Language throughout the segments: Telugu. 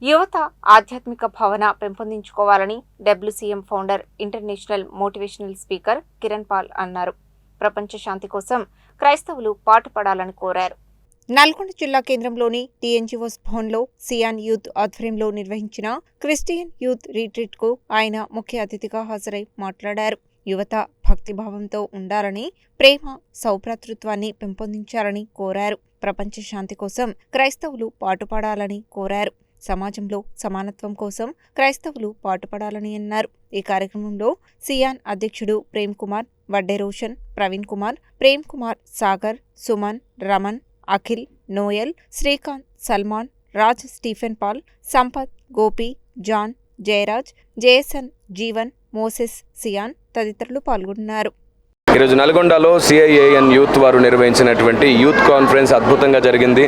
యువత ఆధ్యాత్మిక భావన పెంపొందించుకోవాలని WCM founder, international motivational speaker Kiran Paul అన్నారు. ప్రపంచ శాంతి కోసం క్రైస్తవులు పాటుపడాలని కోరారు. నల్గొండ జిల్లా కేంద్రంలోని టీఎన్జీఓస్ భవన్లో సియాన్ యూత్ ఆధ్వర్యంలో నిర్వహించిన క్రిస్టియన్ యూత్ రీట్రీట్కు ఆయన ముఖ్య అతిథిగా హాజరై మాట్లాడారు. యువత భక్తిభావంతో ఉండాలని, ప్రేమ, సౌభ్రాతృత్వాన్ని పెంపొందించాలని కోరారు. ప్రపంచ శాంతి కోసం క్రైస్తవులు పాటుపడాలని కోరారు. సమాజంలో సమానత్వం కోసం క్రైస్తవులు పాటుపడాలని అన్నారు. ఈ కార్యక్రమంలో సియాన్ అధ్యక్షుడు Prem Kumar, Vadde Roshan, Praveen Kumar, Prem Kumar, Sagar, Suman, Raman, Akhil, Noel, Srikanth, Salman, Raj, Stephen Paul, Sampath, Gopi, John, Jayaraj, JSN, Jeevan, Moses, సియాన్ తదితరులు పాల్గొన్నారు. ఈరోజు నల్గొండలో సిఐఏఎన్ యూత్ వారు నిర్వహించినటువంటి యూత్ కాన్ఫరెన్స్ అద్భుతంగా జరిగింది.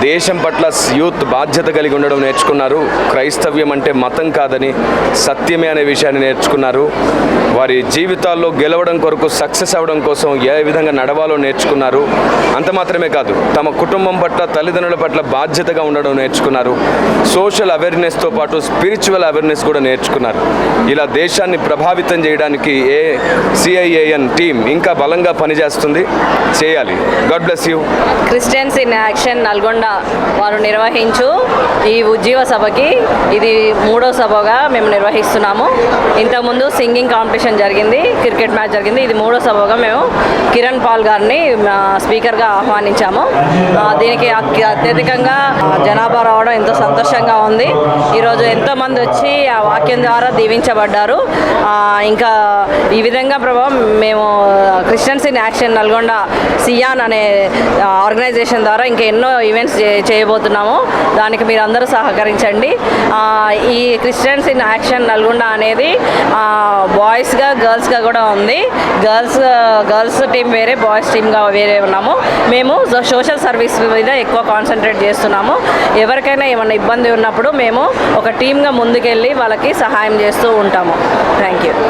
దేశం పట్ల యూత్ బాధ్యత కలిగి ఉండడం నేర్చుకున్నారు. క్రైస్తవ్యం అంటే మతం కాదని, సత్యమే అనే విషయాన్ని నేర్చుకున్నారు. వారి జీవితాల్లో గెలవడం కొరకు, సక్సెస్ అవ్వడం కోసం ఏ విధంగా నడవాలో నేర్చుకున్నారు. అంత మాత్రమే కాదు, తమ కుటుంబం పట్ల, తల్లిదండ్రుల పట్ల బాధ్యతగా ఉండడం నేర్చుకున్నారు. సోషల్ అవేర్నెస్తో పాటు స్పిరిచువల్ అవేర్నెస్ కూడా నేర్చుకున్నారు. ఇలా దేశాన్ని ప్రభావితం చేయడానికి సిఐఏఎన్ టీం ఇంకా బలంగా పనిచేస్తుంది, చేయాలి. God bless you. Christians in action Nalgonda వారు నిర్వహించు ఈ ఉజ్జీవ సభకి ఇది 3వ సభగా మేము నిర్వహిస్తున్నాము. ఇంతకుముందు సింగింగ్ కాంపిటీషన్ జరిగింది, క్రికెట్ మ్యాచ్ జరిగింది. ఇది 3వ సభగా మేము కిరణ్ పాల్ గారిని స్పీకర్గా ఆహ్వానించాము. దీనికి అత్యధికంగా జనాభా రావడం ఎంతో సంతోషంగా ఉంది. ఈరోజు ఎంతోమంది వచ్చి ఆ వాక్యం ద్వారా దీవించబడ్డారు. ఇంకా ఈ విధంగా ప్రభావం మేము Christians in action Nalgonda cyan అనే ఆర్గనైజేషన్ ద్వారా ఇంకా ఎన్నో ఈవెంట్స్ చేయబోతున్నాము. దానికి మీరు అందరూ సహకరించండి. ఈ క్రిస్టియన్స్ ఇన్ యాక్షన్ నల్గొండ అనేది బాయ్స్గా, గర్ల్స్గా కూడా ఉంది. గర్ల్స్ టీం వేరే, బాయ్స్ టీమ్గా వేరే ఉన్నాము. మేము సోషల్ సర్వీస్ మీద ఎక్కువ కాన్సన్ట్రేట్ చేస్తున్నాము. ఎవరికైనా ఏమైనా ఇబ్బంది ఉన్నప్పుడు మేము ఒక టీమ్గా ముందుకెళ్ళి వాళ్ళకి సహాయం చేస్తూ ఉంటాము. Thank you.